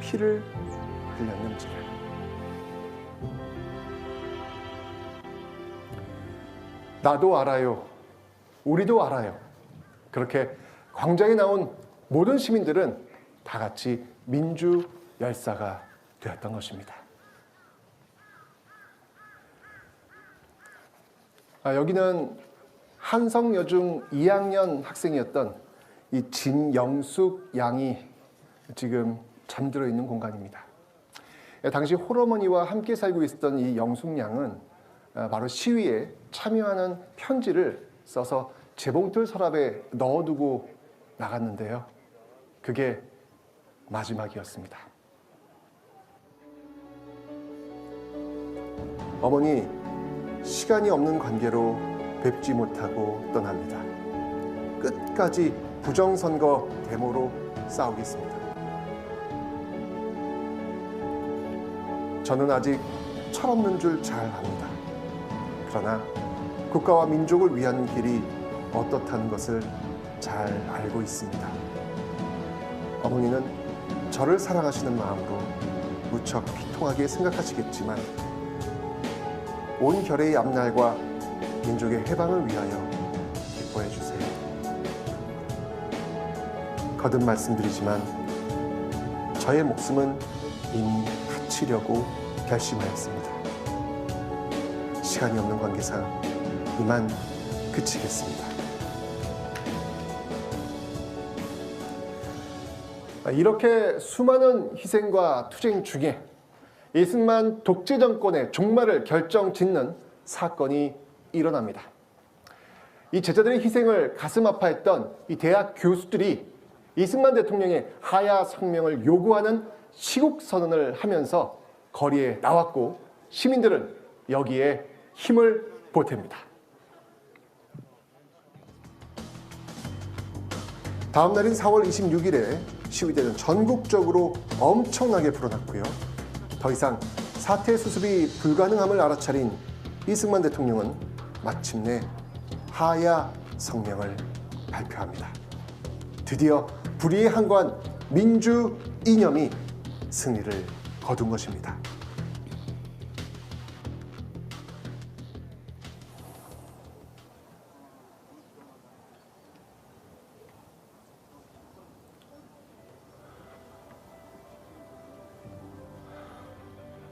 피를 흘렸는지를. 나도 알아요. 우리도 알아요. 그렇게 광장에 나온 모든 시민들은 다 같이 민주 열사가 되었던 것입니다. 여기는 한성여중 2학년 학생이었던 이 진영숙 양이 지금 잠들어 있는 공간입니다. 당시 홀어머니와 함께 살고 있었던 이 영숙 양은 바로 시위에 참여하는 편지를 써서 재봉틀 서랍에 넣어두고 나갔는데요. 그게 마지막이었습니다. 어머니, 시간이 없는 관계로 뵙지 못하고 떠납니다. 끝까지 부정선거 데모로 싸우겠습니다. 저는 아직 철없는 줄 잘 압니다. 그러나 국가와 민족을 위한 길이 어떻다는 것을 잘 알고 있습니다. 어머니는 저를 사랑하시는 마음으로 무척 비통하게 생각하시겠지만 온 결의의 앞날과 민족의 해방을 위하여 기뻐해 주세요. 거듭 말씀드리지만 저의 목숨은 이미 바치려고 결심하였습니다. 시간이 없는 관계상 이만 그치겠습니다. 이렇게 수많은 희생과 투쟁 중에 이승만 독재 정권의 종말을 결정짓는 사건이 일어납니다. 이 제자들의 희생을 가슴 아파했던 이 대학 교수들이 이승만 대통령의 하야 성명을 요구하는 시국 선언을 하면서 거리에 나왔고 시민들은 여기에 힘을 보탭니다. 다음 날인 4월 26일에 시위대는 전국적으로 엄청나게 불어났고요. 더 이상 사태 수습이 불가능함을 알아차린 이승만 대통령은 마침내 하야 성명을 발표합니다. 드디어 불의에 항거한 민주 이념이 승리를 거둔 것입니다.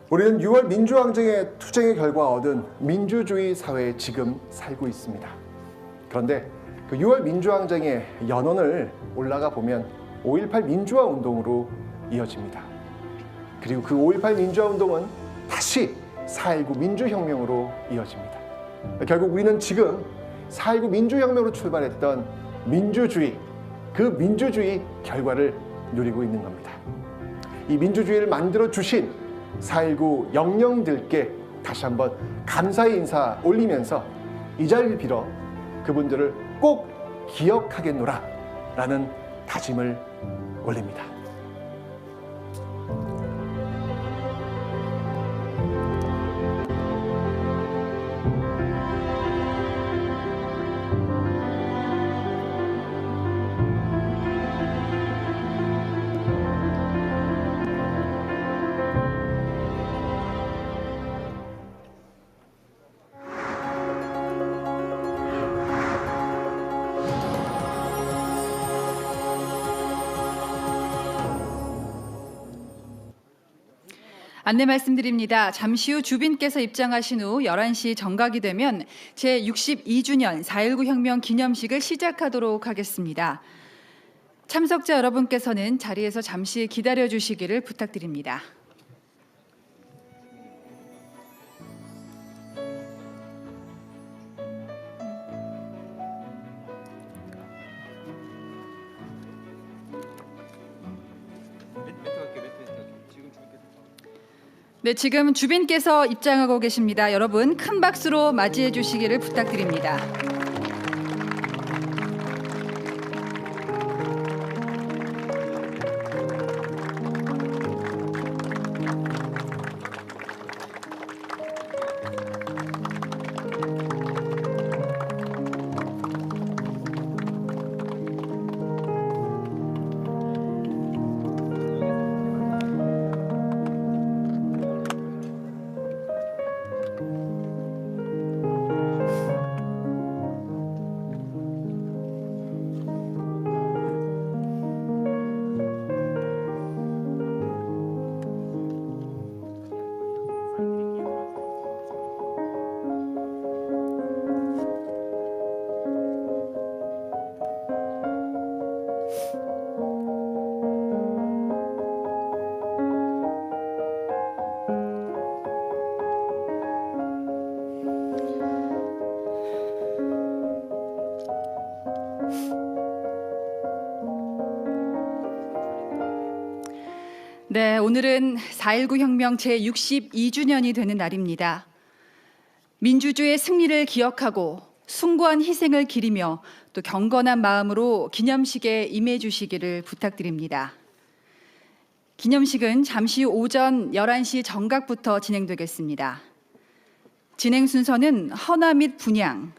우리는 6월 민주항쟁의 투쟁의 결과 얻은 민주주의 사회에 지금 살고 있습니다. 그런데 그 6월 민주항쟁의 연원을 올라가 보면 5.18 민주화 운동으로 이어집니다. 그리고 그 5.18 민주화 운동은 다시 4.19 민주혁명으로 이어집니다. 결국 우리는 지금 4.19 민주혁명으로 출발했던 민주주의, 그 민주주의 결과를 누리고 있는 겁니다. 이 민주주의를 만들어 주신 4.19 영령들께 다시 한번 감사의 인사 올리면서 이 자리를 빌어 그분들을 꼭 기억하겠노라 라는 다짐을 올립니다. 안내 말씀드립니다. 잠시 후 주빈께서 입장하신 후 11시 정각이 되면 제62주년 4.19 혁명 기념식을 시작하도록 하겠습니다. 참석자 여러분께서는 자리에서 잠시 기다려 주시기를 부탁드립니다. 네, 지금 주빈께서 입장하고 계십니다. 여러분 큰 박수로 맞이해 주시기를 부탁드립니다. 네, 오늘은 4.19 혁명 제62주년이 되는 날입니다. 민주주의의 승리를 기억하고 숭고한 희생을 기리며 또 경건한 마음으로 기념식에 임해 주시기를 부탁드립니다. 기념식은 잠시 후 오전 11시 정각부터 진행되겠습니다. 진행 순서는 헌화 및 분향,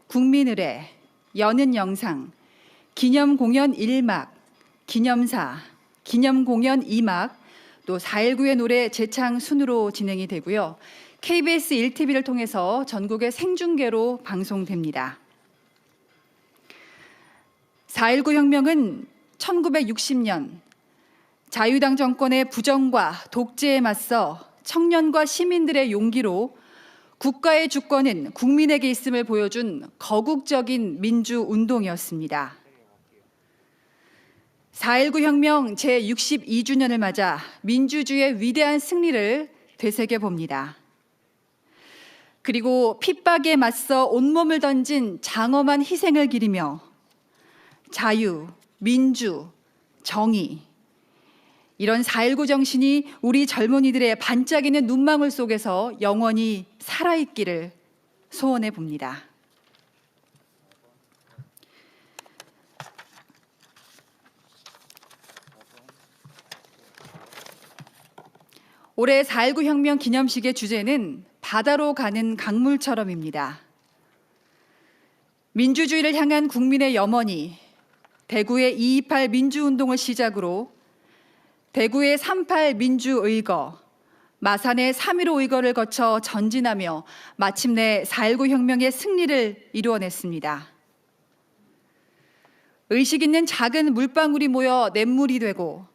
국민의례, 여는 영상, 기념공연 1막, 기념사, 기념공연 2막, 또 4.19의 노래 재창 순으로 진행이 되고요. KBS 1TV를 통해서 전국의 생중계로 방송됩니다. 4.19 혁명은 1960년 자유당 정권의 부정과 독재에 맞서 청년과 시민들의 용기로 국가의 주권은 국민에게 있음을 보여준 거국적인 민주운동이었습니다. 4.19 혁명 제62주년을 맞아 민주주의의 위대한 승리를 되새겨봅니다. 그리고 핍박에 맞서 온몸을 던진 장엄한 희생을 기리며 자유, 민주, 정의, 이런 4.19 정신이 우리 젊은이들의 반짝이는 눈망울 속에서 영원히 살아있기를 소원해 봅니다. 올해 4.19 혁명 기념식의 주제는 바다로 가는 강물처럼입니다. 민주주의를 향한 국민의 염원이 대구의 2.28 민주운동을 시작으로 대구의 3.8 민주의거, 마산의 3.15 의거를 거쳐 전진하며 마침내 4.19 혁명의 승리를 이루어냈습니다. 의식 있는 작은 물방울이 모여 냇물이 되고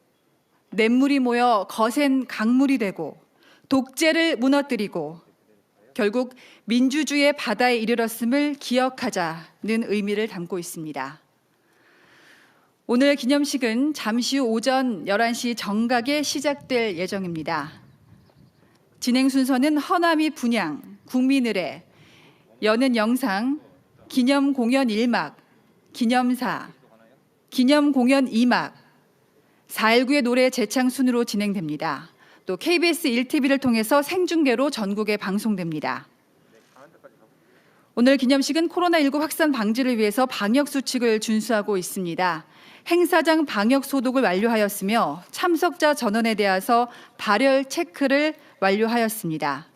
냇물이 모여 거센 강물이 되고 독재를 무너뜨리고 결국 민주주의의 바다에 이르렀음을 기억하자는 의미를 담고 있습니다. 오늘 기념식은 잠시 후 오전 11시 정각에 시작될 예정입니다. 진행 순서는 헌화 및 분향, 국민의례, 여는 영상, 기념공연 1막, 기념사, 기념공연 2막, 4.19의 노래 재창 순으로 진행됩니다. 또 KBS 1TV를 통해서 생중계로 전국에 방송됩니다. 오늘 기념식은 코로나19 확산 방지를 위해서 방역 수칙을 준수하고 있습니다. 행사장 방역 소독을 완료하였으며 참석자 전원에 대해서 발열 체크를 완료하였습니다.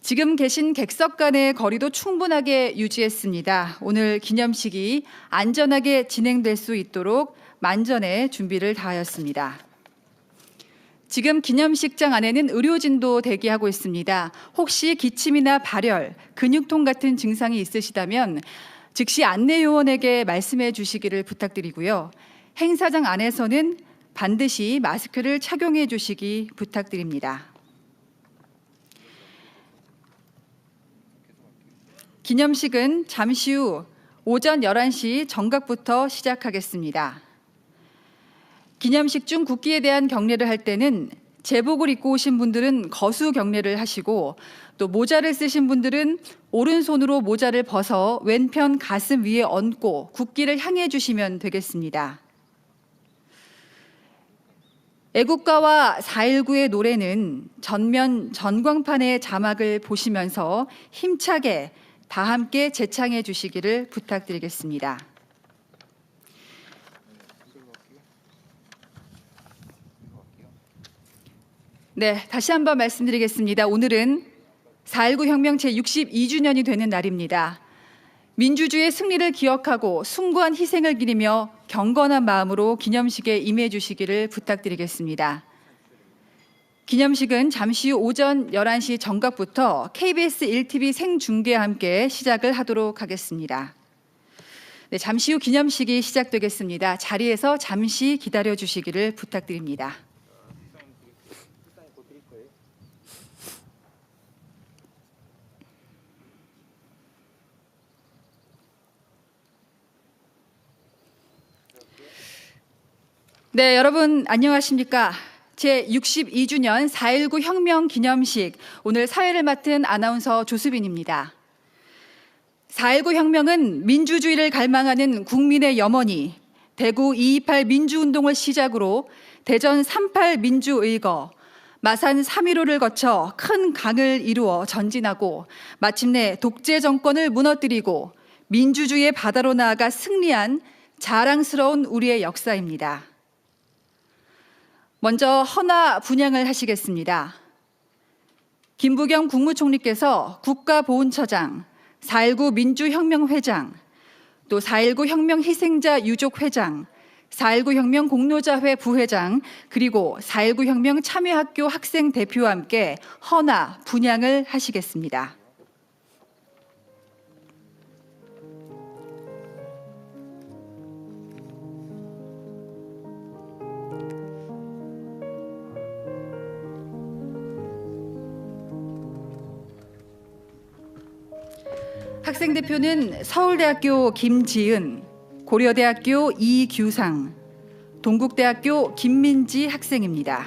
지금 계신 객석 간의 거리도 충분하게 유지했습니다. 오늘 기념식이 안전하게 진행될 수 있도록 만전의 준비를 다하였습니다. 지금 기념식장 안에는 의료진도 대기하고 있습니다. 혹시 기침이나 발열, 근육통 같은 증상이 있으시다면 즉시 안내요원에게 말씀해 주시기를 부탁드리고요. 행사장 안에서는 반드시 마스크를 착용해 주시기 부탁드립니다. 기념식은 잠시 후 오전 11시 정각부터 시작하겠습니다. 기념식 중 국기에 대한 경례를 할 때는 제복을 입고 오신 분들은 거수 경례를 하시고 또 모자를 쓰신 분들은 오른손으로 모자를 벗어 왼편 가슴 위에 얹고 국기를 향해 주시면 되겠습니다. 애국가와 4.19의 노래는 전면 전광판의 자막을 보시면서 힘차게 다 함께 재창해 주시기를 부탁드리겠습니다. 네, 다시 한번 말씀드리겠습니다. 오늘은 4.19 혁명 제62주년이 되는 날입니다. 민주주의의 승리를 기억하고 숭고한 희생을 기리며 경건한 마음으로 기념식에 임해 주시기를 부탁드리겠습니다. 기념식은 잠시 후 오전 11시 정각부터 KBS 1TV 생중계와 함께 시작을 하도록 하겠습니다. 네, 잠시 후 기념식이 시작되겠습니다. 자리에서 잠시 기다려 주시기를 부탁드립니다. 네, 여러분 안녕하십니까? 제62주년 4.19 혁명 기념식, 오늘 사회를 맡은 아나운서 조수빈입니다. 4.19 혁명은 민주주의를 갈망하는 국민의 염원이 대구 228 민주운동을 시작으로 대전 38 민주의거, 마산 3.15를 거쳐 큰 강을 이루어 전진하고 마침내 독재 정권을 무너뜨리고 민주주의의 바다로 나아가 승리한 자랑스러운 우리의 역사입니다. 먼저 헌화 분향을 하시겠습니다. 김부겸 국무총리께서 국가보훈처장, 4.19 민주혁명회장, 또 4.19 혁명 희생자 유족회장, 4.19 혁명 공로자회 부회장, 그리고 4.19 혁명 참여학교 학생 대표와 함께 헌화 분향을 하시겠습니다. 학생 대표는 서울대학교 김지은, 고려대학교 이규상, 동국대학교 김민지 학생입니다.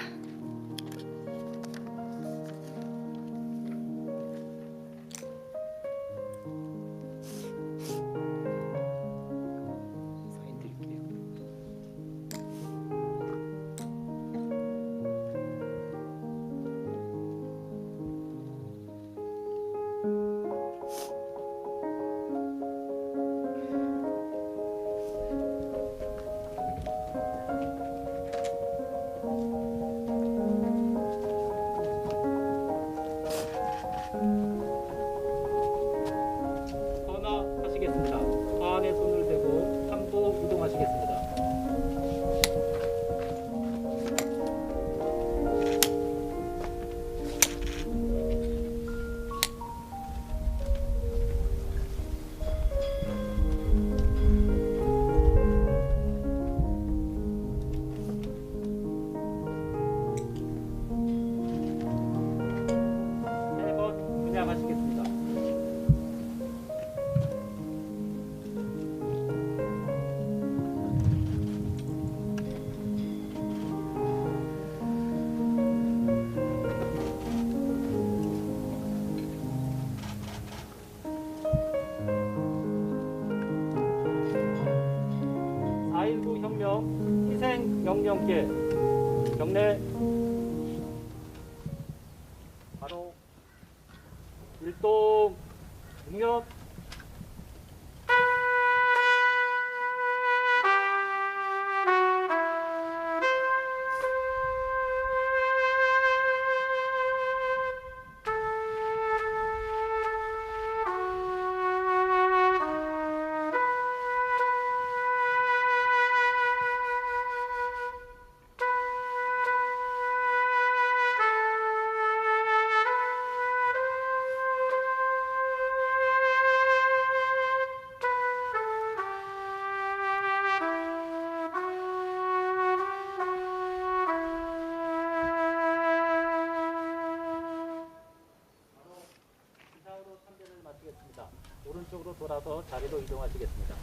하시겠습니다. 화환에 손을 대고 3도 이동하시겠습니다. 세 번 분양하시겠습니다. 혁명 희생 명령께 경례. 바로 일동 육년. 마치겠습니다. 오른쪽으로 돌아서 자리로 이동하시겠습니다.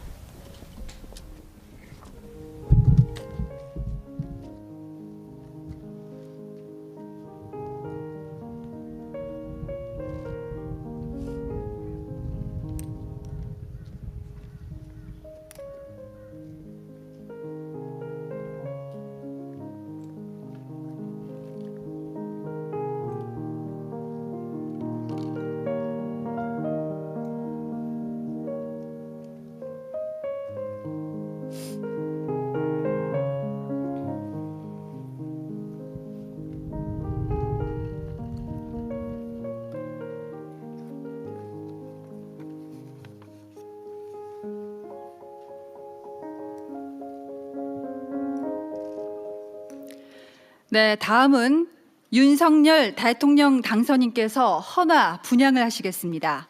네, 다음은 윤석열 대통령 당선인께서 헌화 분향을 하시겠습니다.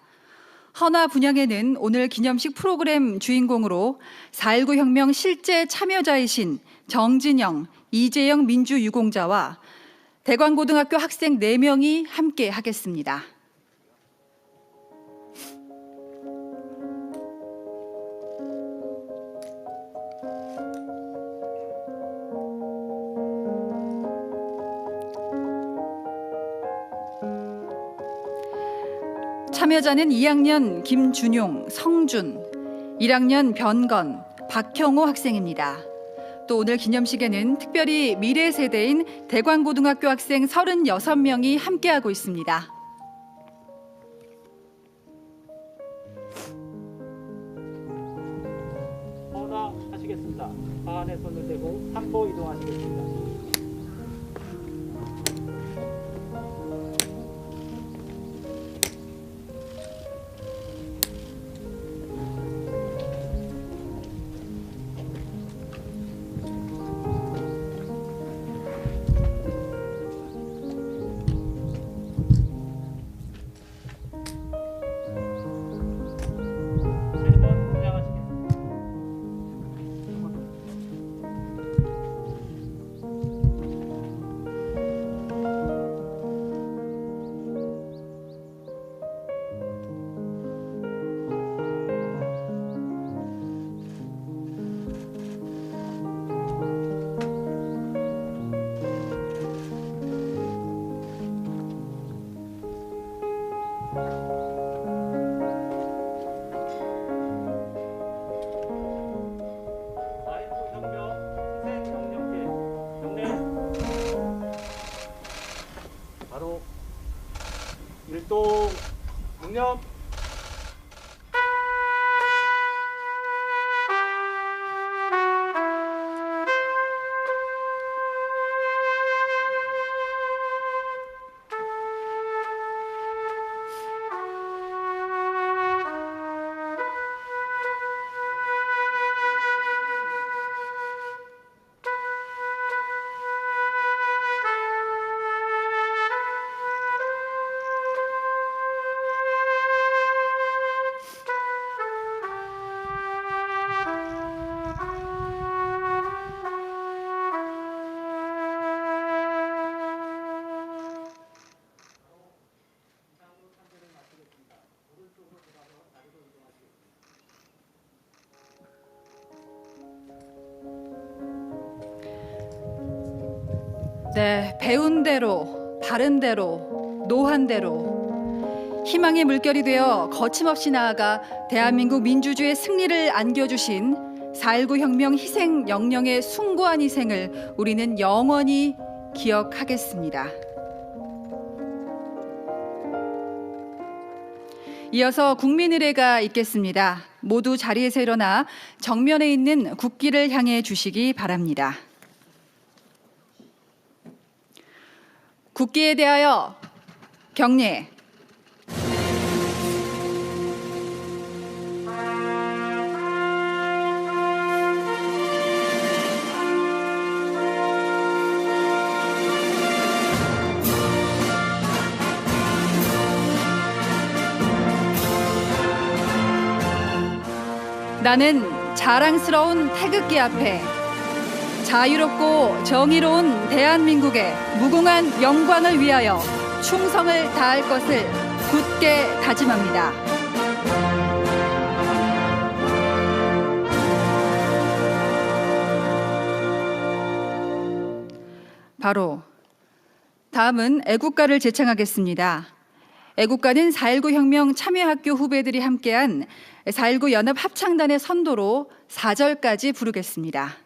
헌화 분향에는 오늘 기념식 프로그램 주인공으로 4.19 혁명 실제 참여자이신 정진영, 이재영 민주유공자와 대관고등학교 학생 4명이 함께 하겠습니다. 참여자는 2학년 김준용, 성준, 1학년 변건, 박형호 학생입니다. 또 오늘 기념식에는 특별히 미래 세대인 대광고등학교 학생 36명이 함께하고 있습니다. 하시겠습니다. 하안에 손을 대고 3보 이동하시겠습니다. 바로 일동 묵념. 네, 배운 대로, 바른 대로, 노한 대로 희망의 물결이 되어 거침없이 나아가 대한민국 민주주의의 승리를 안겨주신 4.19 혁명 희생 영령의 숭고한 희생을 우리는 영원히 기억하겠습니다. 이어서 국민의례가 있겠습니다. 모두 자리에서 일어나 정면에 있는 국기를 향해 주시기 바랍니다. 국기에 대하여 경례. 나는 자랑스러운 태극기 앞에 자유롭고 정의로운 대한민국의 무궁한 영광을 위하여 충성을 다할 것을 굳게 다짐합니다. 바로 다음은 애국가를 제창하겠습니다. 애국가는 4.19 혁명 참여학교 후배들이 함께한 4.19 연합 합창단의 선도로 4절까지 부르겠습니다.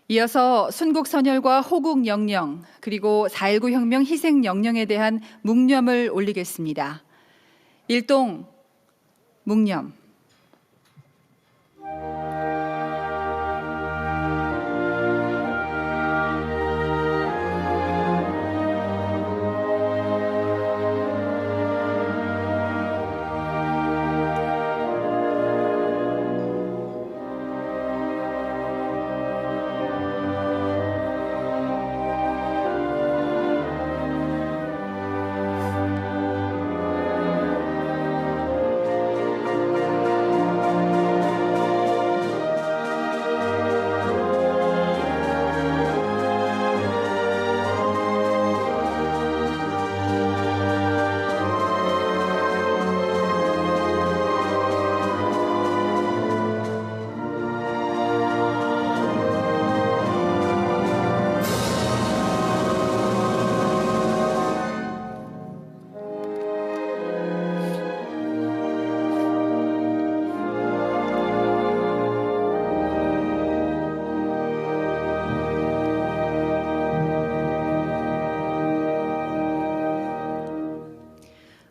이어서 순국선열과 호국영령 그리고 4.19 혁명 희생영령에 대한 묵념을 올리겠습니다. 일동 묵념.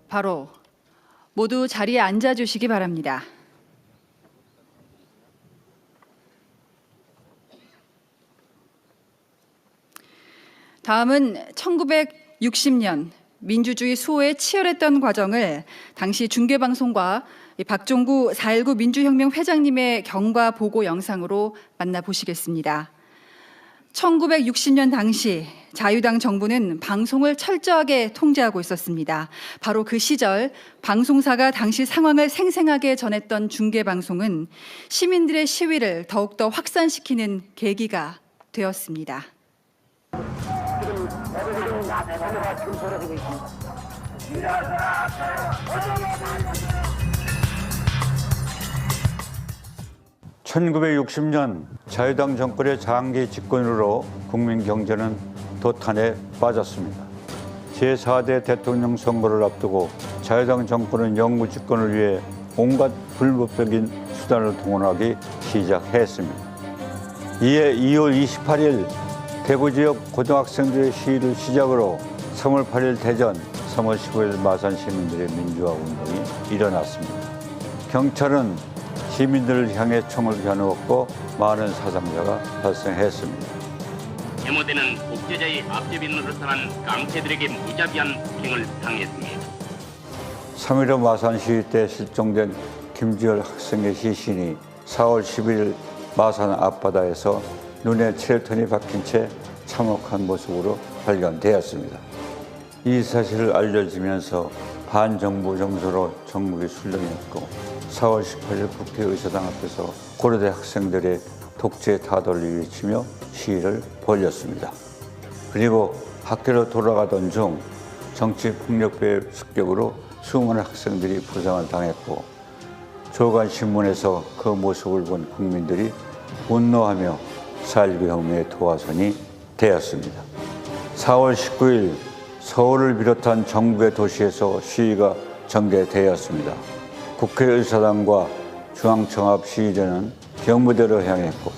바로 모두 자리에 앉아주시기 바랍니다. 다음은 1960년 민주주의 수호에 치열했던 과정을 당시 중계방송과 박종구 4.19 민주혁명 회장님의 경과 보고 영상으로 만나보시겠습니다. 1960년 당시 자유당 정부는 방송을 철저하게 통제하고 있었습니다. 바로 그 시절 방송사가 당시 상황을 생생하게 전했던 중계방송은 시민들의 시위를 더욱더 확산시키는 계기가 되었습니다. (1960년) 자유당 정권의 장기 집권으로 국민 경제는 도탄에 빠졌습니다. 제4대 대통령 선거를 앞두고 자유당 정권은 영구 집권을 위해 온갖 불법적인 수단을 동원하기 시작했습니다. 이에 2월 28일 대구 지역 고등학생들의 시위를 시작으로 3월 8일 대전, 3월 15일 마산 시민들의 민주화 운동이 일어났습니다. 경찰은 시민들을 향해 총을 겨누었고 많은 사상자가 발생했습니다. 데모대는 독재자의 앞제비노릇한 깡패들에게 무자비한 폭행을 당했습니다. 3.15 마산 시위 때 실종된 김지열 학생의 시신이 4월 11일 마산 앞바다에서 눈에 칠레톤이 박힌 채 참혹한 모습으로 발견되었습니다. 이 사실을 알려지면서 반정부 정서로 전국이 술렁였고 4월 18일 국회의사당 앞에서 고려대 학생들의 독재 타돌을 외치며 시위를 벌였습니다. 그리고 학교로 돌아가던 중 정치폭력배의 습격으로 수많은 학생들이 부상을 당했고 조간신문에서 그 모습을 본 국민들이 분노하며 4.19 혁명의 도화선이 되었습니다. 4월 19일 서울을 비롯한 전국의 도시에서 시위가 전개되었습니다. 국회의사당과 중앙청 앞 시위대는 경무대로 향했고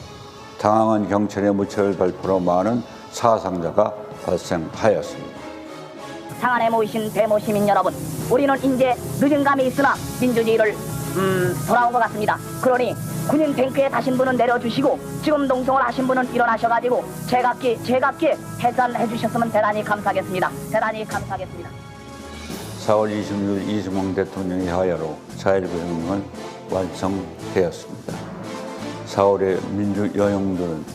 당황한 경찰의 무차별 발표로 많은 사상자가 발생하였습니다. 상안에 모이신 대모 시민 여러분, 우리는 이제 늦은 감이 있으나 민주주의를 돌아온 것 같습니다. 그러니 군인 탱크에 타신 분은 내려주시고 지금 농성을 하신 분은 일어나셔가지고 제각기 해산해 주셨으면 대단히 감사하겠습니다. 대단히 감사하겠습니다. 4월 26일 이승만 대통령의 하야로 4.19 혁명은 완성되었습니다. 4월의 민주여영들은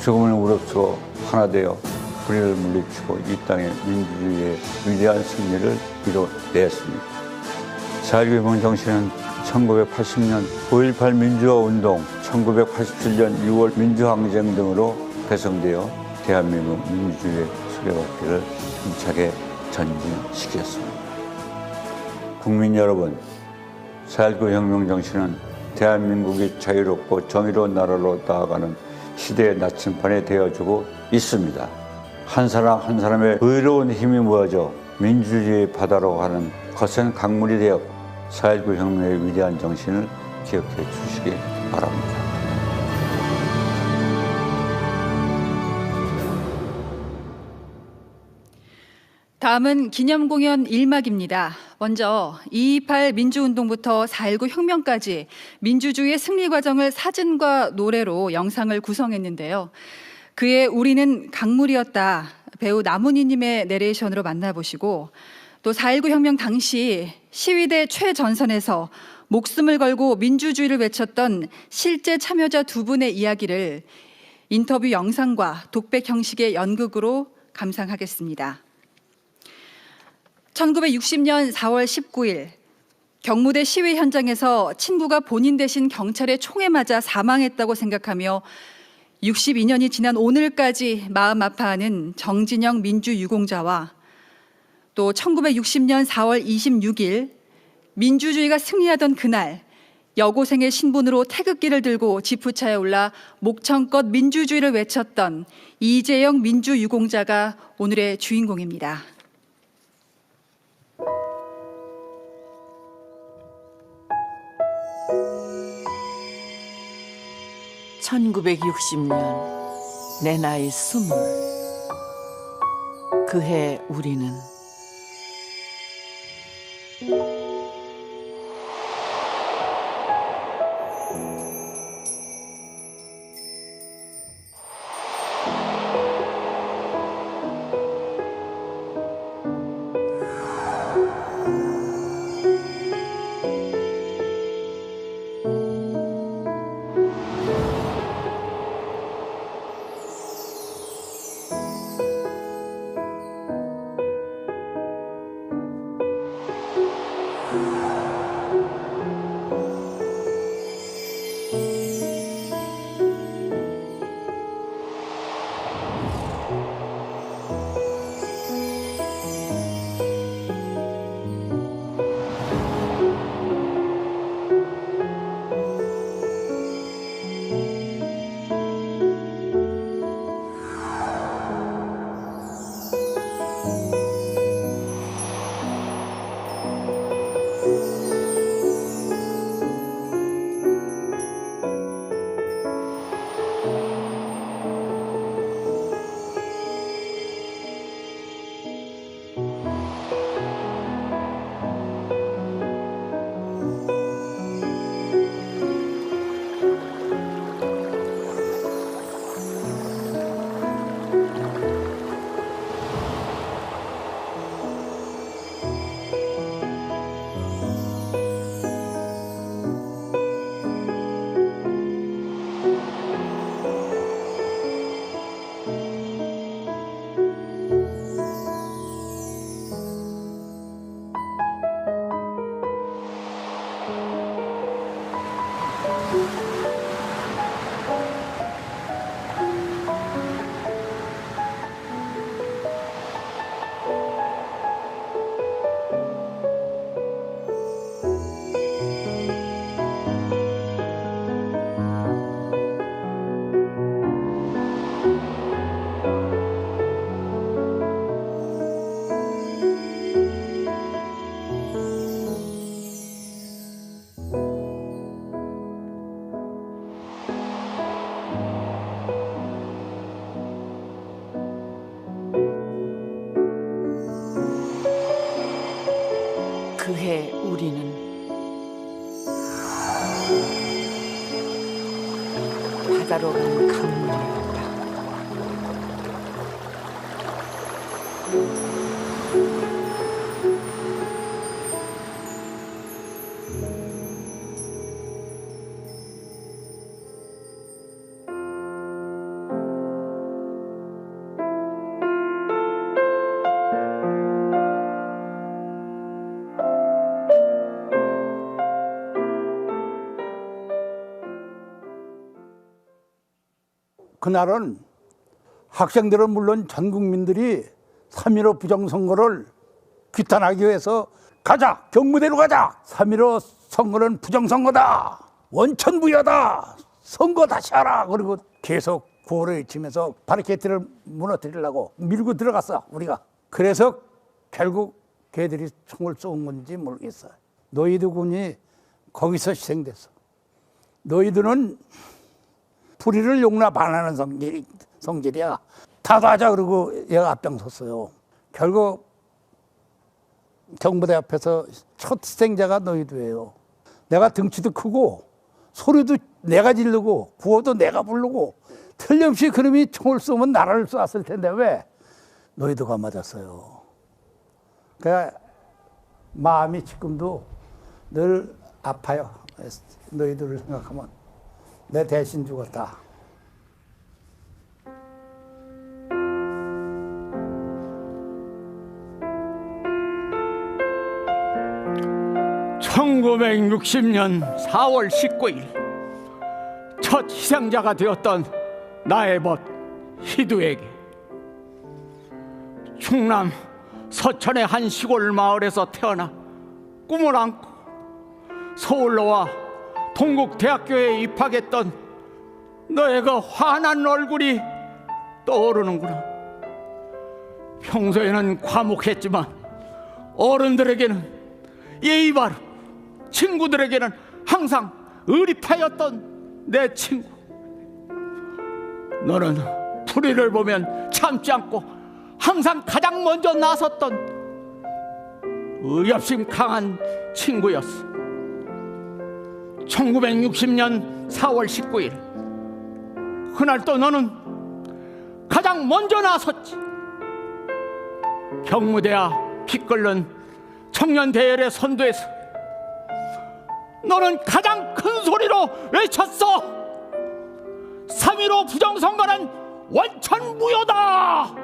죽음을 무릅쓰고 하나 되어 불의를 물리치고 이 땅의 민주주의의 위대한 승리를 이뤄냈습니다. 4.19 혁명 정신은 1980년 5.18 민주화 운동, 1987년 6월 민주항쟁 등으로 배성되어 대한민국 민주주의의 수레바퀴를 힘차게 전진시켰습니다. 국민 여러분, 4.19 혁명 정신은 대한민국이 자유롭고 정의로운 나라로 나아가는 시대의 나침반이 되어주고 있습니다. 한 사람 한 사람의 의로운 힘이 모여져 민주주의의 바다로 가는 거센 강물이 되어 4.19 혁명의 위대한 정신을 기억해 주시기 바랍니다. 다음은 기념공연 1막입니다. 먼저 2.28 민주운동부터 4.19 혁명까지 민주주의의 승리 과정을 사진과 노래로 영상을 구성했는데요. 그의 우리는 강물이었다, 배우 남은희님의 내레이션으로 만나보시고, 또 4.19 혁명 당시 시위대 최전선에서 목숨을 걸고 민주주의를 외쳤던 실제 참여자 두 분의 이야기를 인터뷰 영상과 독백 형식의 연극으로 감상하겠습니다. 1960년 4월 19일 경무대 시위 현장에서 친구가 본인 대신 경찰의 총에 맞아 사망했다고 생각하며 62년이 지난 오늘까지 마음 아파하는 정진영 민주유공자와 또 1960년 4월 26일 민주주의가 승리하던 그날 여고생의 신분으로 태극기를 들고 지프차에 올라 목청껏 민주주의를 외쳤던 이재영 민주유공자가 오늘의 주인공입니다. 1960년 내 나이 20. 그해 우리는 그해 우리는 바다로 간 강물이었다. 그날은 학생들은 물론 전 국민들이 3.15 부정선거를 규탄하기 위해서 가자! 경무대로 가자! 3.15 선거는 부정선거다! 원천무효다! 선거 다시 하라! 그리고 계속 구호를 외치면서 바리케이트를 무너뜨리려고 밀고 들어갔어, 우리가. 그래서 결국 걔들이 총을 쏜 건지 모르겠어. 노이드 군이 거기서 희생됐어. 노이드는 불의를 용납 안 하는 성질이야. 다도 하자 그러고 얘가 앞장섰어요. 결국 경무대 앞에서 첫 희생자가 너희들이에요. 내가 등치도 크고 소리도 내가 지르고 구호도 내가 부르고 틀림없이 그놈이 총을 쏘면 나라를 쐈을 텐데 왜 너희들가 맞았어요. 그러니까 마음이 지금도 늘 아파요. 너희들을 생각하면 내 대신 죽었다. (1960년 4월 19일) 첫 희생자가 되었던 나의 벗 희두에게 충남 서천의 한 시골 마을에서 태어나 꿈을 안고 서울로 와 동국대학교에 입학했던 너의 그 환한 얼굴이 떠오르는구나. 평소에는 과묵했지만 어른들에게는 예의 바르, 친구들에게는 항상 의리파였던 내 친구. 너는 불의를 보면 참지 않고 항상 가장 먼저 나섰던 의협심 강한 친구였어. 1960년 4월 19일 그날 또 너는 가장 먼저 나섰지. 경무대와 피 끓는 청년대열의 선두에서 너는 가장 큰 소리로 외쳤어. 3.15 부정선거는 원천무효다.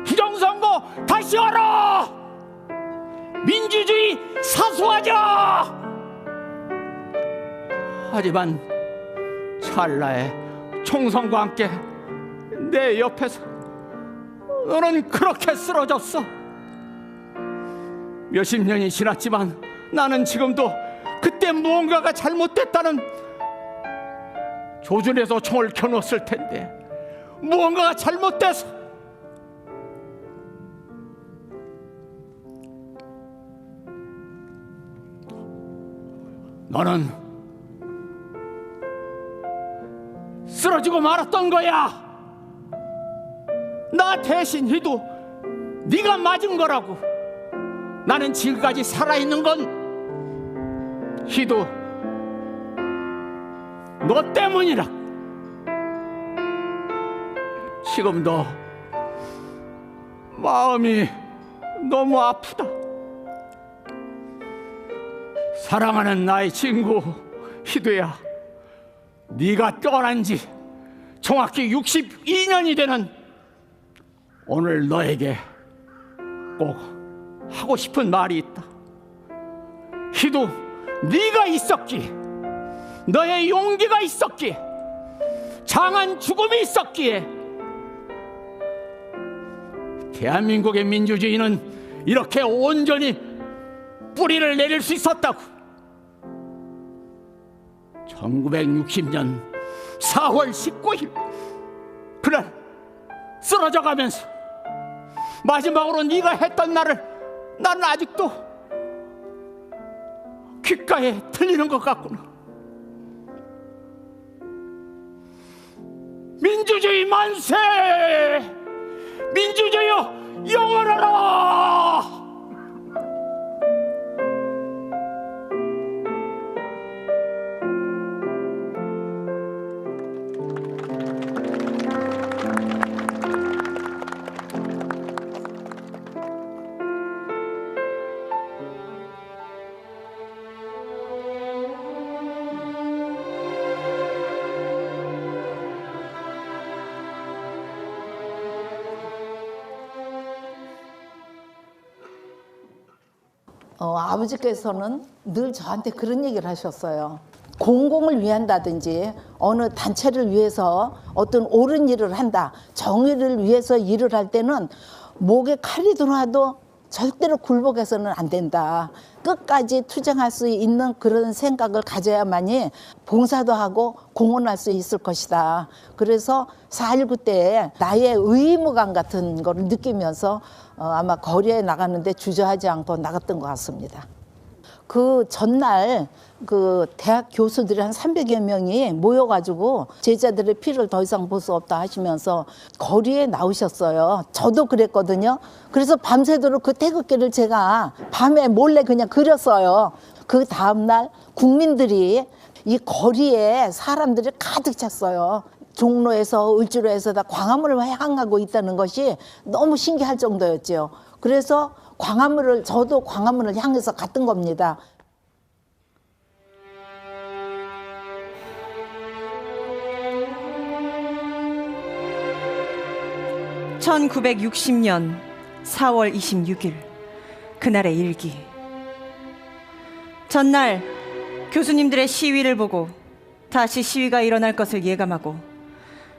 부정선거 다시 하라. 민주주의 사수하자. 하지만 찰나의 총선과 함께 내 옆에서 너는 그렇게 쓰러졌어. 몇십 년이 지났지만 나는 지금도 그때 무언가가 잘못됐다는 조준에서 총을 켜놓았을 텐데 무언가가 잘못돼서 너는 쓰러지고 말았던 거야. 나 대신 희도 네가 맞은 거라고. 나는 지금까지 살아있는 건 희도 너 때문이라. 지금도 마음이 너무 아프다. 사랑하는 나의 친구 희도야, 네가 떠난 지 정확히 62년이 되는 오늘 너에게 꼭 하고 싶은 말이 있다. 희도, 네가 있었기에, 너의 용기가 있었기에, 장한 죽음이 있었기에 대한민국의 민주주의는 이렇게 온전히 뿌리를 내릴 수 있었다고. 1960년 4월 19일 그날 쓰러져가면서 마지막으로 네가 했던 말을 나는 아직도 귓가에 들리는 것 같구나. 민주주의 만세! 민주주의여 영원하라! 아버지께서는 늘 저한테 그런 얘기를 하셨어요. 공공을 위한다든지 어느 단체를 위해서 어떤 옳은 일을 한다, 정의를 위해서 일을 할 때는 목에 칼이 들어와도 절대로 굴복해서는 안 된다. 끝까지 투쟁할 수 있는 그런 생각을 가져야만이 봉사도 하고 공헌할 수 있을 것이다. 그래서 4.19 때 나의 의무감 같은 거를 느끼면서 아마 거리에 나갔는데 주저하지 않고 나갔던 것 같습니다. 그 전날 그 대학 교수들이 한 300여 명이 모여가지고 제자들의 피를 더 이상 볼 수 없다 하시면서 거리에 나오셨어요. 저도 그랬거든요. 그래서 밤새도록 그 태극기를 제가 밤에 몰래 그냥 그렸어요. 그 다음날 국민들이 이 거리에 사람들이 가득 찼어요. 종로에서 을지로에서 다 광화문을 향하고 있다는 것이 너무 신기할 정도였죠. 그래서 저도 광화문을 향해서 갔던 겁니다. (1960년 4월 26일) 그날의 일기. 전날 교수님들의 시위를 보고 다시 시위가 일어날 것을 예감하고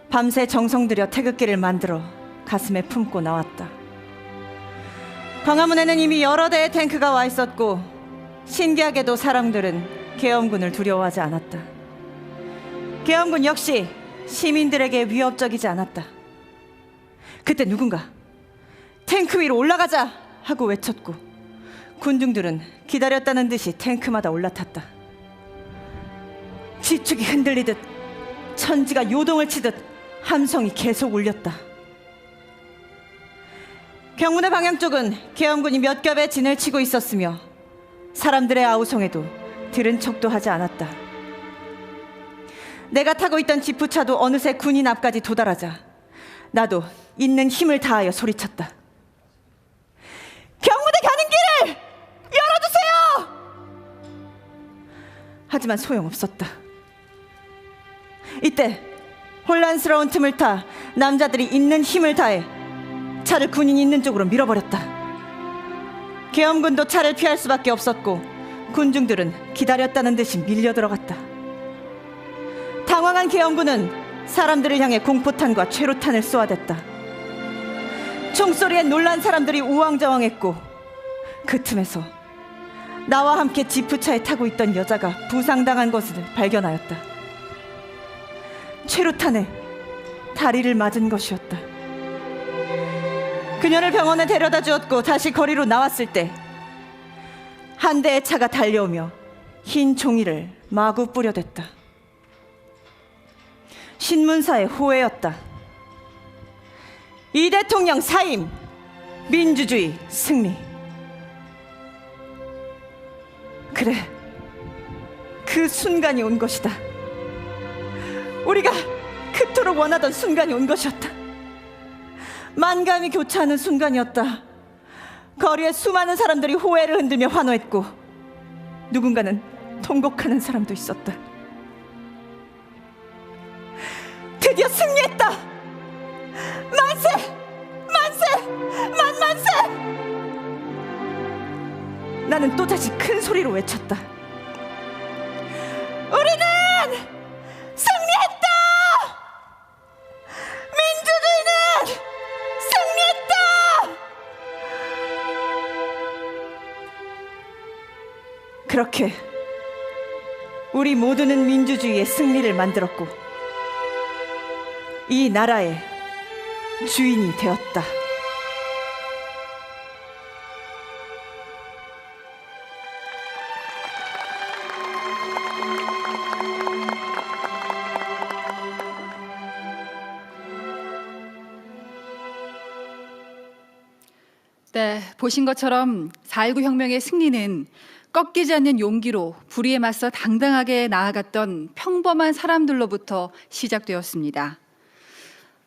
밤새 정성 들여 태극기를 만들어 가슴에 품고 나왔다. 광화문에는 이미 여러 대의 탱크가 와 있었고 신기하게도 사람들은 계엄군을 두려워하지 않았다. 계엄군 역시 시민들에게 위협적이지 않았다. 그때 누군가 탱크 위로 올라가자 하고 외쳤고 군중들은 기다렸다는 듯이 탱크마다 올라탔다. 지축이 흔들리듯 천지가 요동을 치듯 함성이 계속 울렸다. 경문의 방향 쪽은 계엄군이 몇 겹의 진을 치고 있었으며 사람들의 아우성에도 들은 척도 하지 않았다. 내가 타고 있던 지프차도 어느새 군인 앞까지 도달하자 나도 있는 힘을 다하여 소리쳤다. 경무대 가는 길을 열어주세요! 하지만 소용없었다. 이때 혼란스러운 틈을 타 남자들이 있는 힘을 다해 차를 군인이 있는 쪽으로 밀어버렸다. 계엄군도 차를 피할 수밖에 없었고 군중들은 기다렸다는 듯이 밀려 들어갔다. 당황한 계엄군은 사람들을 향해 공포탄과 최루탄을 쏘아댔다. 총소리에 놀란 사람들이 우왕좌왕했고 그 틈에서 나와 함께 지프차에 타고 있던 여자가 부상당한 것을 발견하였다. 최루탄에 다리를 맞은 것이었다. 그녀를 병원에 데려다 주었고 다시 거리로 나왔을 때 한 대의 차가 달려오며 흰 종이를 마구 뿌려댔다. 신문사의 호해였다. 이 대통령 사임, 민주주의 승리. 그래, 그 순간이 온 것이다. 우리가 그토록 원하던 순간이 온 것이었다. 만감이 교차하는 순간이었다. 거리에 수많은 사람들이 호해를 흔들며 환호했고 누군가는 통곡하는 사람도 있었다. 드디어 승리했다! 만세! 만세! 만만세! 나는 또다시 큰 소리로 외쳤다. 우리는 승리했다! 민주주의는 승리했다! 그렇게 우리 모두는 민주주의의 승리를 만들었고 이 나라의 주인이 되었다. 네, 보신 것처럼 4.19 혁명의 승리는 꺾이지 않는 용기로 불의에 맞서 당당하게 나아갔던 평범한 사람들로부터 시작되었습니다.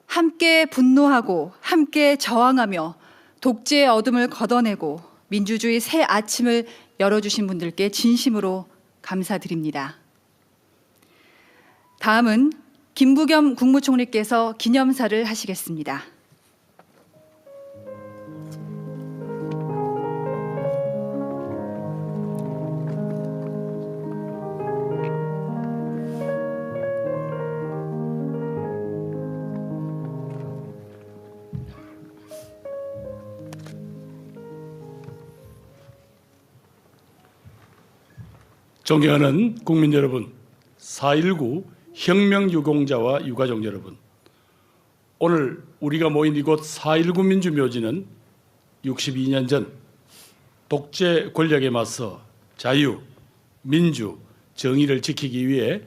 함께 분노하고 함께 저항하며 독재의 어둠을 걷어내고 민주주의 새 아침을 열어주신 분들께 진심으로 감사드립니다. 다음은 김부겸 국무총리께서 기념사를 하시겠습니다. 존경하는 국민 여러분, 4.19 혁명 유공자와 유가족 여러분, 오늘 우리가 모인 이곳 4.19 민주묘지는 62년 전 독재 권력에 맞서 자유, 민주, 정의를 지키기 위해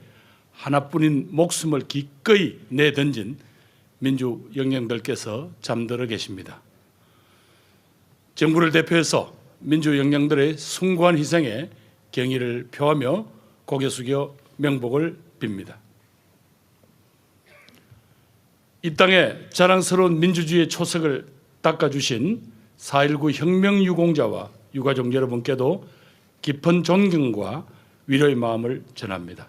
하나뿐인 목숨을 기꺼이 내던진 민주 영령들께서 잠들어 계십니다. 정부를 대표해서 민주 영령들의 숭고한 희생에 경의를 표하며 고개 숙여 명복을 빕니다. 이 땅에 자랑스러운 민주주의의 초석을 닦아주신 4.19 혁명 유공자와 유가족 여러분께도 깊은 존경과 위로의 마음을 전합니다.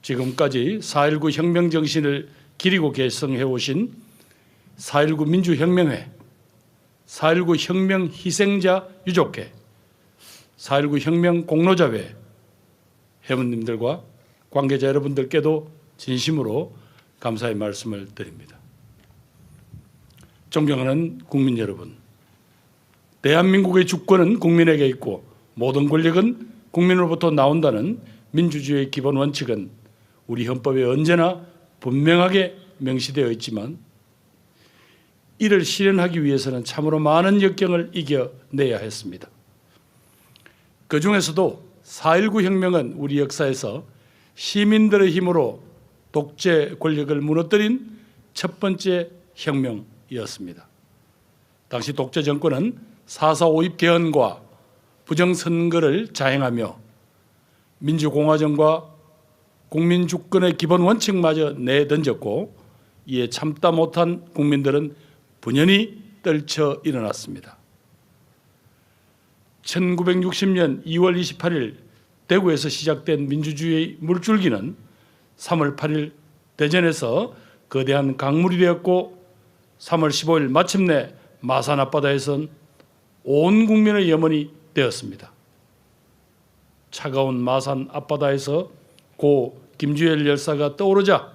지금까지 4.19 혁명 정신을 기리고 계승해 오신 4.19 민주혁명회, 4.19 혁명 희생자 유족회, 4.19 혁명 공로자회 회원님들과 관계자 여러분들께도 진심으로 감사의 말씀을 드립니다. 존경하는 국민 여러분, 대한민국의 주권은 국민에게 있고 모든 권력은 국민으로부터 나온다는 민주주의의 기본 원칙은 우리 헌법에 언제나 분명하게 명시되어 있지만 이를 실현하기 위해서는 참으로 많은 역경을 이겨내야 했습니다. 그중에서도 4.19 혁명은 우리 역사에서 시민들의 힘으로 독재 권력을 무너뜨린 첫 번째 혁명이었습니다. 당시 독재 정권은 4.4 5.입 개헌과 부정선거를 자행하며 민주공화정과 국민주권의 기본 원칙마저 내던졌고 이에 참다 못한 국민들은 분연히 떨쳐 일어났습니다. 1960년 2월 28일 대구에서 시작된 민주주의의 물줄기는 3월 8일 대전에서 거대한 강물이 되었고 3월 15일 마침내 마산 앞바다에선 온 국민의 염원이 되었습니다. 차가운 마산 앞바다에서 고 김주열 열사가 떠오르자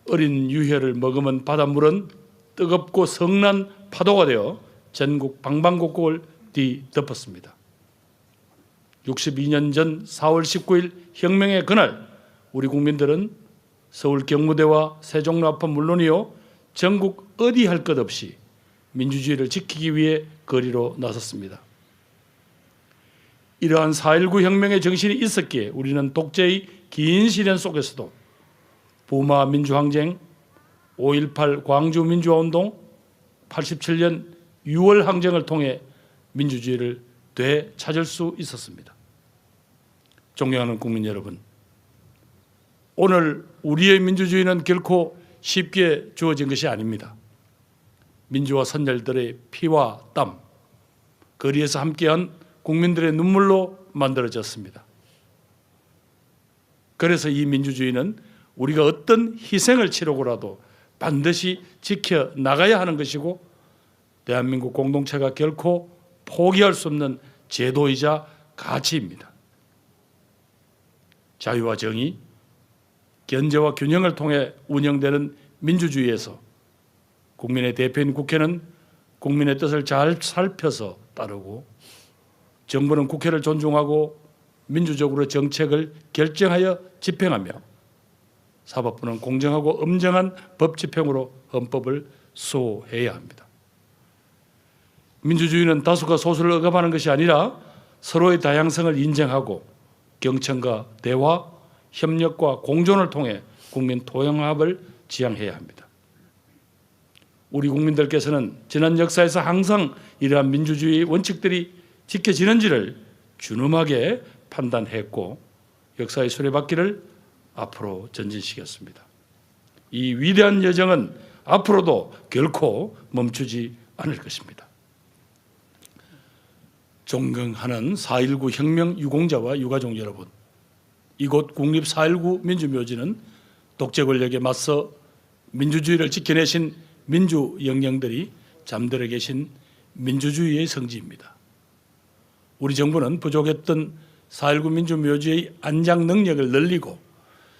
어린 유혈을 머금은 바닷물은 뜨겁고 성난 파도가 되어 전국 방방곡곡을 뒤덮었습니다. 62년 전 4월 19일 혁명의 그날 우리 국민들은 서울 경무대와 세종로 앞은 물론이요 전국 어디 할 것 없이 민주주의를 지키기 위해 거리로 나섰습니다. 이러한 4.19 혁명의 정신이 있었기에 우리는 독재의 긴 시련 속에서도 부마 민주항쟁, 5.18 광주 민주화운동, 87년 6월 항쟁을 통해 민주주의를 되찾을 수 있었습니다. 존경하는 국민 여러분, 오늘 우리의 민주주의는 결코 쉽게 주어진 것이 아닙니다. 민주화 선열들의 피와 땀, 거리에서 함께한 국민들의 눈물로 만들어졌습니다. 그래서 이 민주주의는 우리가 어떤 희생을 치르고라도 반드시 지켜나가야 하는 것이고 대한민국 공동체가 결코 포기할 수 없는 제도이자 가치입니다. 자유와 정의, 견제와 균형을 통해 운영되는 민주주의에서 국민의 대표인 국회는 국민의 뜻을 잘 살펴서 따르고 정부는 국회를 존중하고 민주적으로 정책을 결정하여 집행하며 사법부는 공정하고 엄정한 법 집행으로 헌법을 수호해야 합니다. 민주주의는 다수가 소수를 억압하는 것이 아니라 서로의 다양성을 인정하고 경청과 대화, 협력과 공존을 통해 국민 토용합을 지향해야 합니다. 우리 국민들께서는 지난 역사에서 항상 이러한 민주주의 원칙들이 지켜지는지를 준엄하게 판단했고 역사의 수레바퀴를 앞으로 전진시켰습니다. 이 위대한 여정은 앞으로도 결코 멈추지 않을 것입니다. 존경하는 4.19 혁명 유공자와 유가족 여러분, 이곳 국립 4.19 민주묘지는 독재 권력에 맞서 민주주의를 지켜내신 민주 영령들이 잠들어 계신 민주주의의 성지입니다. 우리 정부는 부족했던 4.19 민주묘지의 안장 능력을 늘리고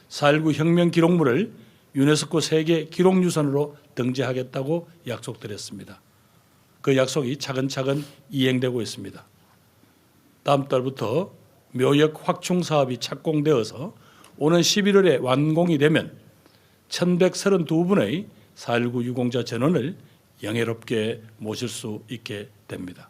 4.19 혁명 기록물을 유네스코 세계 기록유산으로 등재하겠다고 약속드렸습니다. 그 약속이 차근차근 이행되고 있습니다. 다음 달부터 묘역 확충 사업이 착공되어서 오는 11월에 완공이 되면 1132분의 4.19 유공자 전원을 영예롭게 모실 수 있게 됩니다.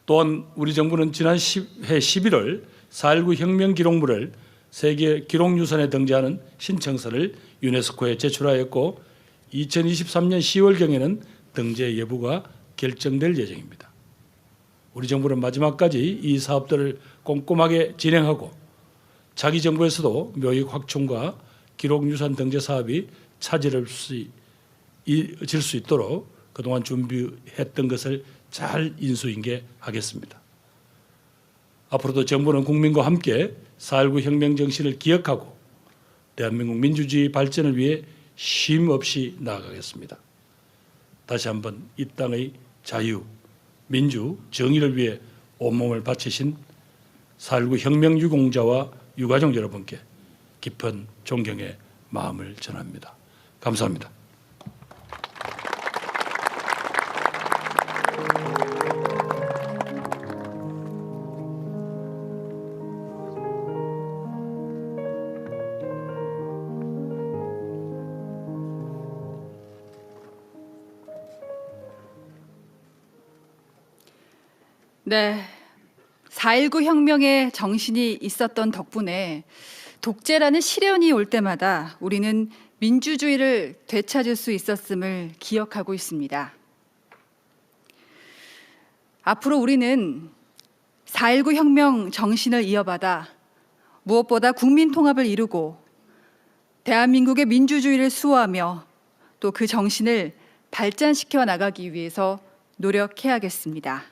또한 우리 정부는 지난 11월 4.19 혁명 기록물을 세계 기록유산에 등재하는 신청서를 유네스코에 제출하였고 2023년 10월경에는 등재 여부가 결정될 예정입니다. 우리 정부는 마지막까지 이 사업들을 꼼꼼하게 진행하고 자기 정부에서도 묘역 확충과 기록유산 등재 사업이 차질을 질 수 있도록 그동안 준비했던 것을 잘 인수인계하겠습니다. 앞으로도 정부는 국민과 함께 4.19 혁명 정신을 기억하고 대한민국 민주주의 발전을 위해 쉼 없이 나아가겠습니다. 다시 한번 이 땅의 자유, 민주, 정의를 위해 온몸을 바치신 4.19 혁명 유공자와 유가족 여러분께 깊은 존경의 마음을 전합니다. 감사합니다. 네, 4.19 혁명의 정신이 있었던 덕분에 독재라는 시련이 올 때마다 우리는 민주주의를 되찾을 수 있었음을 기억하고 있습니다. 앞으로 우리는 4.19 혁명 정신을 이어받아 무엇보다 국민 통합을 이루고 대한민국의 민주주의를 수호하며 또 그 정신을 발전시켜 나가기 위해서 노력해야겠습니다.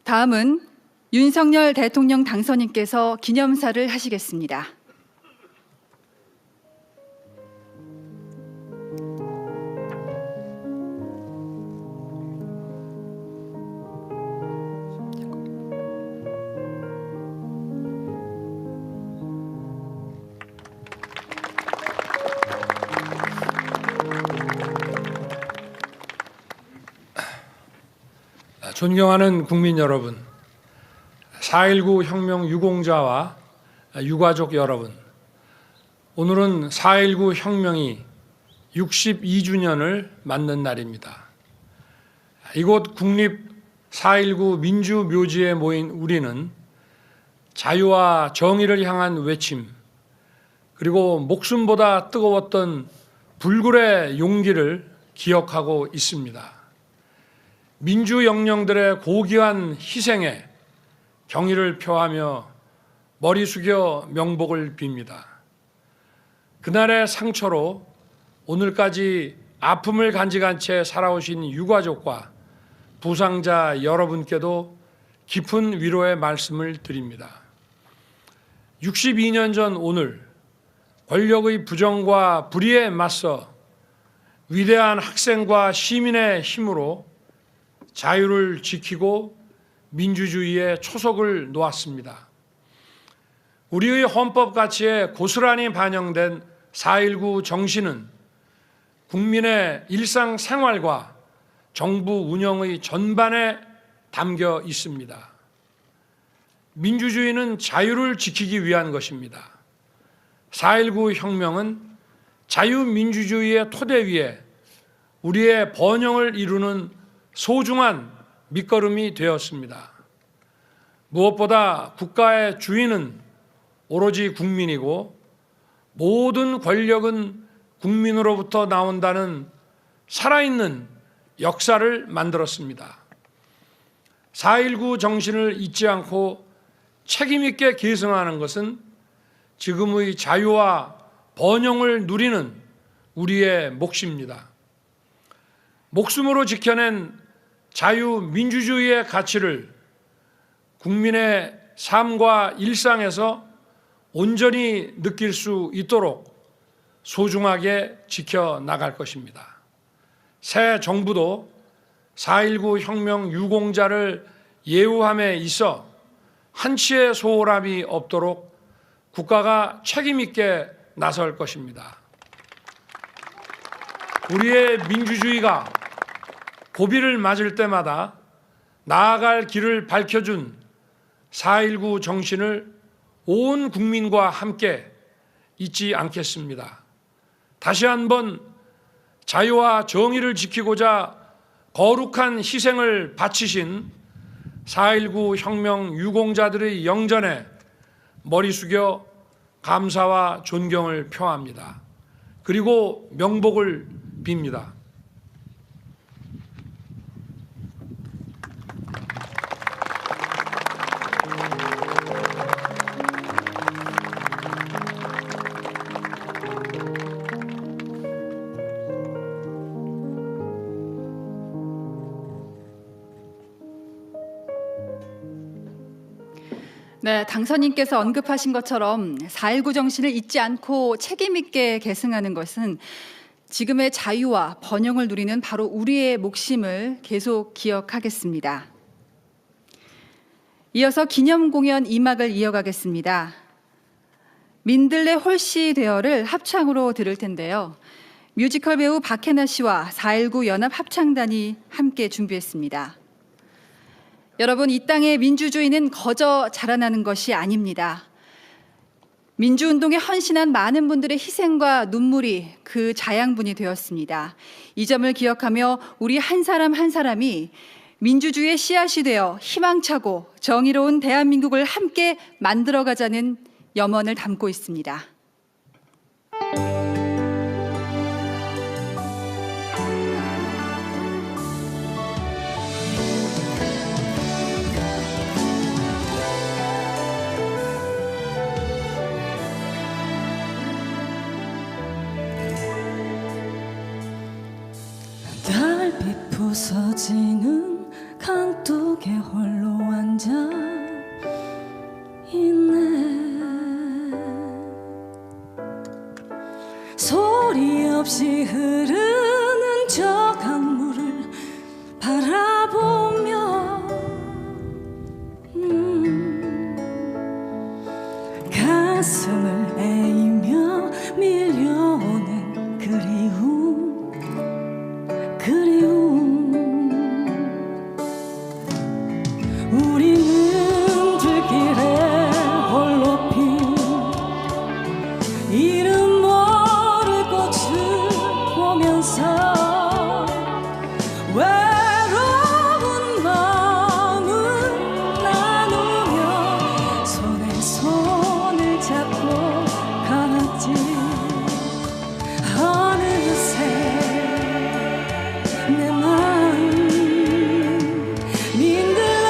다음은 윤석열 대통령 당선인께서 기념사를 하시겠습니다. 존경하는 국민 여러분, 4.19 혁명 유공자와 유가족 여러분, 오늘은 4.19 혁명이 62주년을 맞는 날입니다. 이곳 국립 4.19 민주묘지에 모인 우리는 자유와 정의를 향한 외침, 그리고 목숨보다 뜨거웠던 불굴의 용기를 기억하고 있습니다. 민주 영령들의 고귀한 희생에 경의를 표하며 머리 숙여 명복을 빕니다. 그날의 상처로 오늘까지 아픔을 간직한 채 살아오신 유가족과 부상자 여러분께도 깊은 위로의 말씀을 드립니다. 62년 전 오늘 권력의 부정과 불의에 맞서 위대한 학생과 시민의 힘으로 자유를 지키고 민주주의의 초석을 놓았습니다. 우리의 헌법 가치에 고스란히 반영된 4.19 정신은 국민의 일상생활과 정부 운영의 전반에 담겨 있습니다. 민주주의는 자유를 지키기 위한 것입니다. 4.19 혁명은 자유민주주의의 토대 위에 우리의 번영을 이루는 소중한 밑거름이 되었습니다. 무엇보다 국가의 주인은 오로지 국민이고 모든 권력은 국민으로부터 나온다는 살아있는 역사를 만들었습니다. 4.19 정신을 잊지 않고 책임있게 계승하는 것은 지금의 자유와 번영을 누리는 우리의 몫입니다. 목숨으로 지켜낸 자유민주주의의 가치를 국민의 삶과 일상에서 온전히 느낄 수 있도록 소중하게 지켜나갈 것입니다. 새 정부도 4.19 혁명 유공자를 예우함에 있어 한치의 소홀함이 없도록 국가가 책임있게 나설 것입니다. 우리의 민주주의가 고비를 맞을 때마다 나아갈 길을 밝혀준 4.19 정신을 온 국민과 함께 잊지 않겠습니다. 다시 한번 자유와 정의를 지키고자 거룩한 희생을 바치신 4.19 혁명 유공자들의 영전에 머리 숙여 감사와 존경을 표합니다. 그리고 명복을 빕니다. 네, 당선인께서 언급하신 것처럼 4.19 정신을 잊지 않고 책임 있게 계승하는 것은 지금의 자유와 번영을 누리는 바로 우리의 몫임을 계속 기억하겠습니다. 이어서 기념 공연 2막을 이어가겠습니다. 민들레 홀씨 되어를 합창으로 들을 텐데요. 뮤지컬 배우 박해나 씨와 4.19 연합 합창단이 함께 준비했습니다. 여러분, 이 땅의 민주주의는 거저 자라나는 것이 아닙니다. 민주운동에 헌신한 많은 분들의 희생과 눈물이 그 자양분이 되었습니다. 이 점을 기억하며 우리 한 사람 한 사람이 민주주의의 씨앗이 되어 희망차고 정의로운 대한민국을 함께 만들어가자는 염원을 담고 있습니다. 달빛 부서지는 강둑에 홀로 앉아 있네. 소리 없이 흐르는 저 강물을 바라보며 가슴을 에이며 밀려오는 그리움. 우리는 들길에 홀로 핀 이름 모를 꽃을 보면서 외로운 마음을 나누며 손에 손을 잡고 가는지 어느새 내 마음 민들레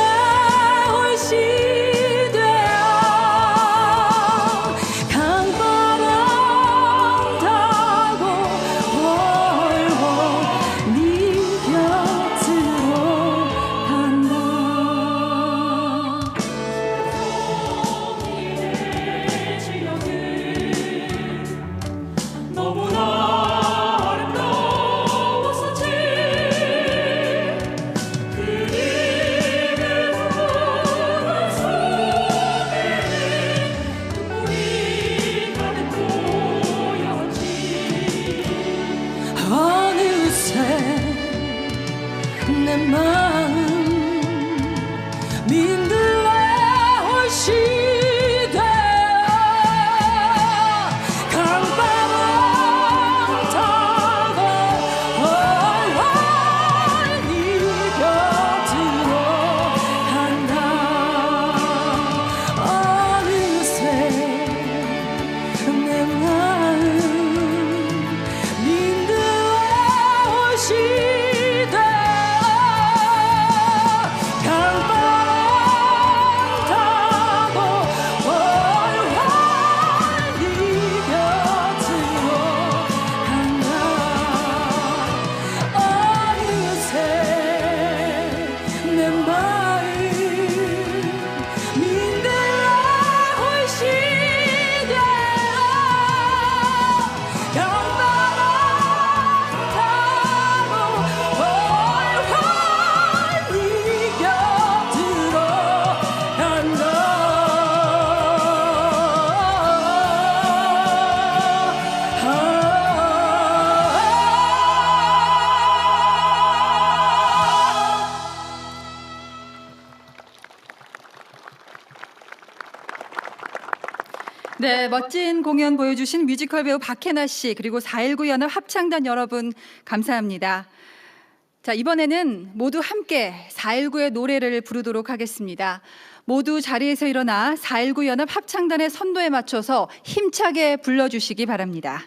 홀씨 되어 강바람 타고 월월 네 곁으로 간다. 너무나 아름다웠었지. 어느새 내 마음 민들레 홀씨 되어 강바람 타고 월월 네 곁으로 간다. 어느새 내 마음 민들레 홀씨 되어 강바람 타고 월월 네 곁으로 간다. 어느새 내 마음 민들레 홀씨 되어 강바람 타고 월월 네 곁으로 간다. 네, 멋진 공연 보여주신 뮤지컬 배우 박해나 씨 그리고 4.19 연합 합창단 여러분 감사합니다. 자, 이번에는 모두 함께 4.19의 노래를 부르도록 하겠습니다. 모두 자리에서 일어나 4.19 연합 합창단의 선도에 맞춰서 힘차게 불러주시기 바랍니다.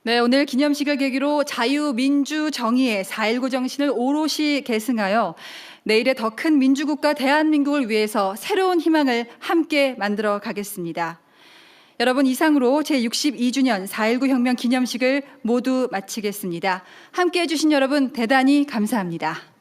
네, 오늘 기념식을 계기로 자유, 민주, 정의의 4.19 정신을 오롯이 계승하여 내일의 더 큰 민주국가 대한민국을 위해서 새로운 희망을 함께 만들어 가겠습니다. 여러분, 이상으로 제62주년 4.19 혁명 기념식을 모두 마치겠습니다. 함께해 주신 여러분 대단히 감사합니다.